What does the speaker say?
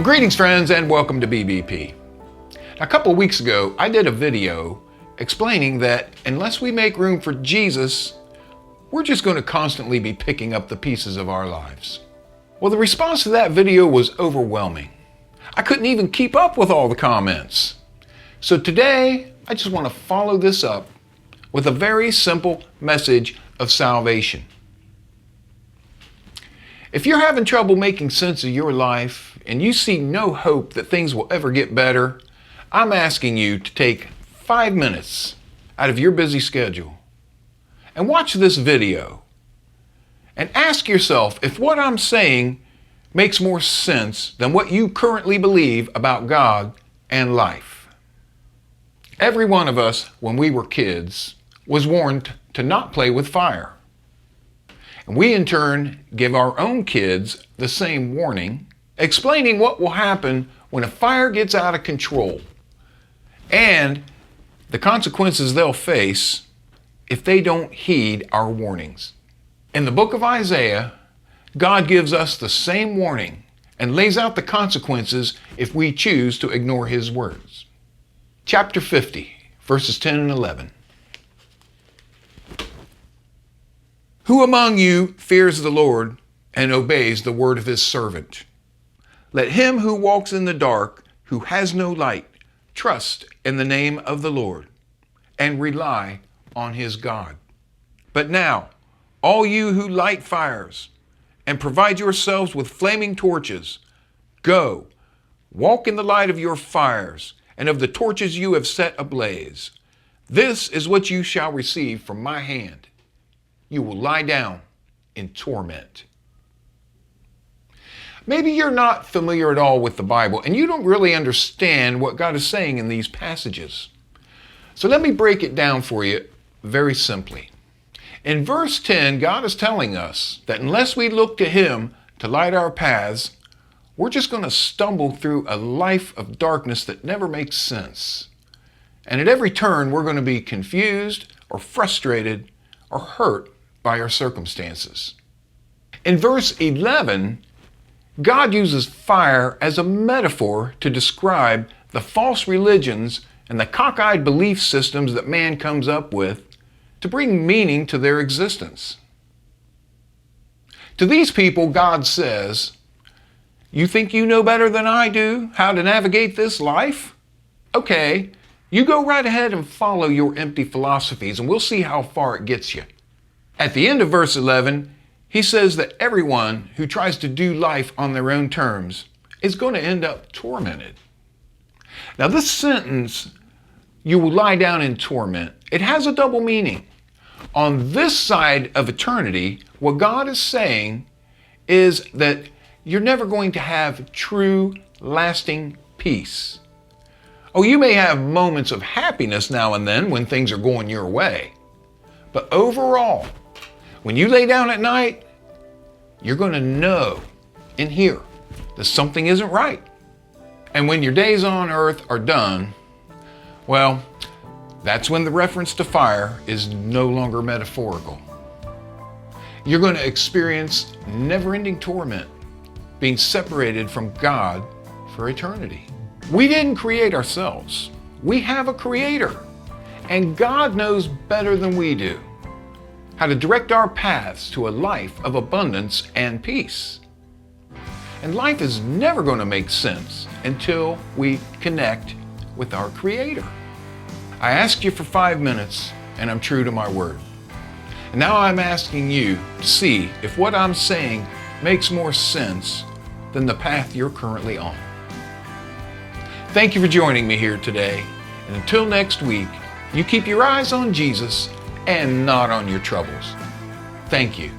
Greetings friends, and welcome to BBP. A couple of weeks ago, I did a video explaining that unless we make room for Jesus, we're just going to constantly be picking up the pieces of our lives. Well, the response to that video was overwhelming. I couldn't even keep up with all the comments. So today, I just want to follow this up with a very simple message of salvation. If you're having trouble making sense of your life and you see no hope that things will ever get better, I'm asking you to take 5 minutes out of your busy schedule and watch this video and ask yourself if what I'm saying makes more sense than what you currently believe about God and life. Every one of us, when we were kids, was warned to not play with fire. And we in turn give our own kids the same warning, explaining what will happen when a fire gets out of control and the consequences they'll face if they don't heed our warnings. In the book of Isaiah, God gives us the same warning and lays out the consequences if we choose to ignore his words. Chapter 50, verses 10 and 11. Who among you fears the Lord and obeys the word of his servant? Let him who walks in the dark, who has no light, trust in the name of the Lord and rely on his God. But now, all you who light fires and provide yourselves with flaming torches, go, walk in the light of your fires and of the torches you have set ablaze. This is what you shall receive from my hand. You will lie down in torment. Maybe you're not familiar at all with the Bible and you don't really understand what God is saying in these passages. So let me break it down for you very simply. In verse 10, God is telling us that unless we look to him to light our paths, we're just going to stumble through a life of darkness that never makes sense. And at every turn, we're going to be confused or frustrated or hurt by our circumstances. In verse 11, God uses fire as a metaphor to describe the false religions and the cockeyed belief systems that man comes up with to bring meaning to their existence. To these people, God says, "You think you know better than I do how to navigate this life? Okay, you go right ahead and follow your empty philosophies and we'll see how far it gets you." At the end of verse 11, he says that everyone who tries to do life on their own terms is going to end up tormented. Now this sentence, "you will lie down in torment," it has a double meaning. On this side of eternity, what God is saying is that you're never going to have true, lasting peace. Oh, you may have moments of happiness now and then when things are going your way. But overall, when you lay down at night, you're going to know and hear that something isn't right. And when your days on earth are done, well, that's when the reference to fire is no longer metaphorical. You're going to experience never-ending torment, being separated from God for eternity. We didn't create ourselves. We have a creator, and God knows better than we do how to direct our paths to a life of abundance and peace. And life is never going to make sense until we connect with our Creator. I asked you for 5 minutes, and I'm true to my word. And now I'm asking you to see if what I'm saying makes more sense than the path you're currently on. Thank you for joining me here today. And until next week, you keep your eyes on Jesus and not on your troubles. Thank you.